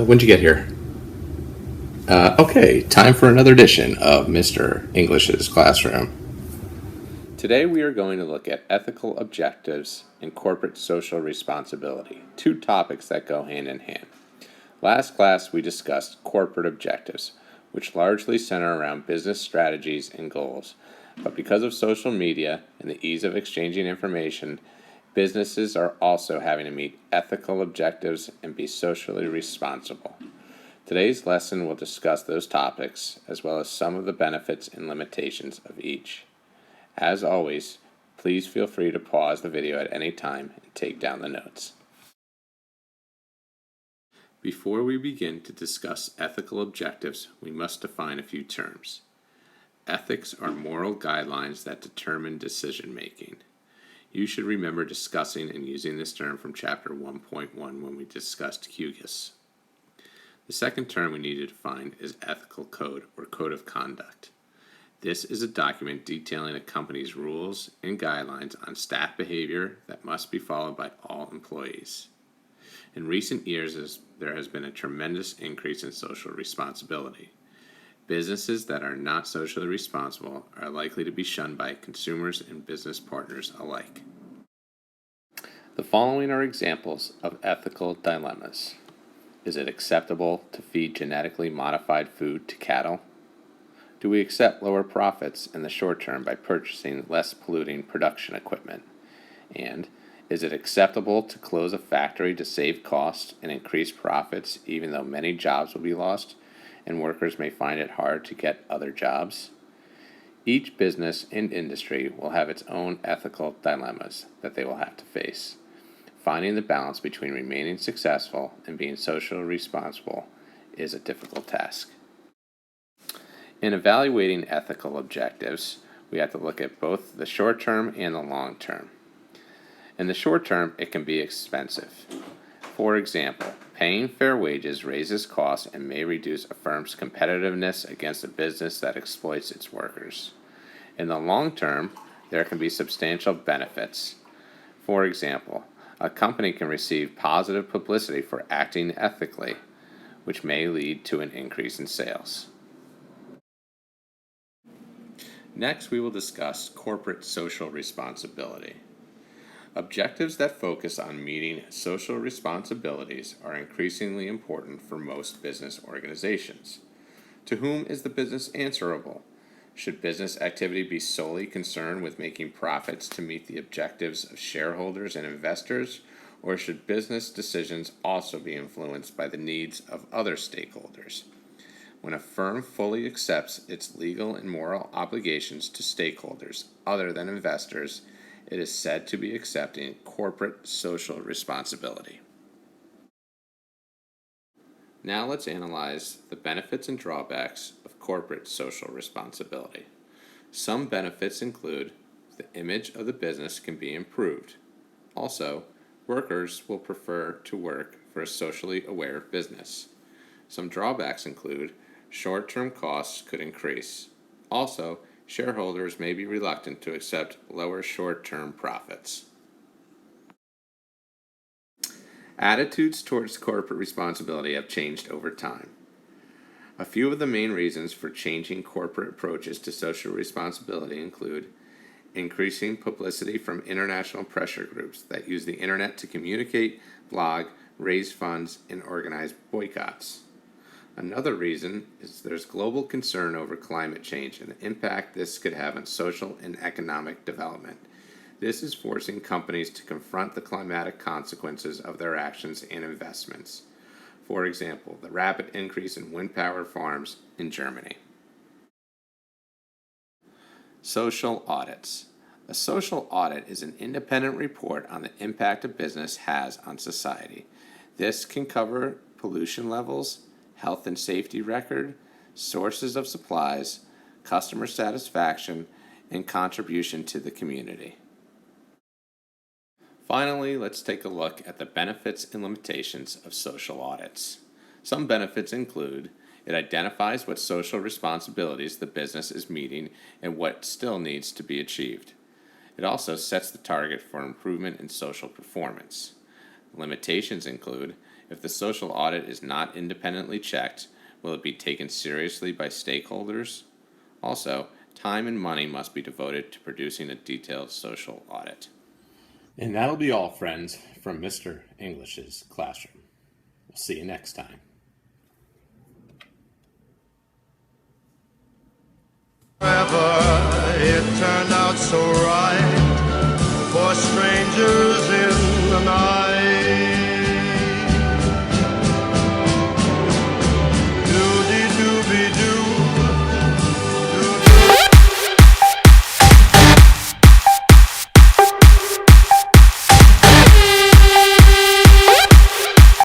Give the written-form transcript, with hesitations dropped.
When'd you get here? Okay, time for another edition of Mr. English's Classroom. Today we are going to look at ethical objectives and corporate social responsibility, two topics that go hand in hand. Last class we discussed corporate objectives, which largely center around business strategies and goals. But because of social media and the ease of exchanging information, businesses are also having to meet ethical objectives and be socially responsible. Today's lesson will discuss those topics, as well as some of the benefits and limitations of each. As always, please feel free to pause the video at any time and take down the notes. Before we begin to discuss ethical objectives, we must define a few terms. Ethics are moral guidelines that determine decision making. You should remember discussing and using this term from chapter 1.1 when we discussed hubris. The second term we need to define is ethical code or code of conduct. This is a document detailing a company's rules and guidelines on staff behavior that must be followed by all employees. In recent years, there has been a tremendous increase in social responsibility. Businesses that are not socially responsible are likely to be shunned by consumers and business partners alike. The following are examples of ethical dilemmas. Is it acceptable to feed genetically modified food to cattle? Do we accept lower profits in the short term by purchasing less polluting production equipment? And is it acceptable to close a factory to save costs and increase profits even though many jobs will be lost and workers may find it hard to get other jobs? Each business and industry will have its own ethical dilemmas that they will have to face. Finding the balance between remaining successful and being socially responsible is a difficult task. In evaluating ethical objectives, we have to look at both the short term and the long term. In the short term, it can be expensive. For example, paying fair wages raises costs and may reduce a firm's competitiveness against a business that exploits its workers. In the long term, there can be substantial benefits. For example, a company can receive positive publicity for acting ethically, which may lead to an increase in sales. Next, we will discuss corporate social responsibility. Objectives that focus on meeting social responsibilities are increasingly important for most business organizations. To whom is the business answerable? Should business activity be solely concerned with making profits to meet the objectives of shareholders and investors, or should business decisions also be influenced by the needs of other stakeholders? When a firm fully accepts its legal and moral obligations to stakeholders other than investors, it is said to be accepting corporate social responsibility. Now let's analyze the benefits and drawbacks of corporate social responsibility. Some benefits include the image of the business can be improved. Also, workers will prefer to work for a socially aware business. Some drawbacks include short-term costs could increase. Also, shareholders may be reluctant to accept lower short-term profits. Attitudes towards corporate responsibility have changed over time. A few of the main reasons for changing corporate approaches to social responsibility include increasing publicity from international pressure groups that use the internet to communicate, blog, raise funds, and organize boycotts. Another reason is there's global concern over climate change and the impact this could have on social and economic development. This is forcing companies to confront the climatic consequences of their actions and investments. For example, the rapid increase in wind power farms in Germany. Social audits. A social audit is an independent report on the impact a business has on society. This can cover pollution levels, health and safety record, sources of supplies, customer satisfaction, and contribution to the community. Finally, let's take a look at the benefits and limitations of social audits. Some benefits include it identifies what social responsibilities the business is meeting and what still needs to be achieved. It also sets the target for improvement in social performance. Limitations include If the social audit is not independently checked, will it be taken seriously by stakeholders? Also, time and money must be devoted to producing a detailed social audit. And that'll be all, friends, from Mr. English's classroom. We'll see you next time. It turned out so right for strangers in the night.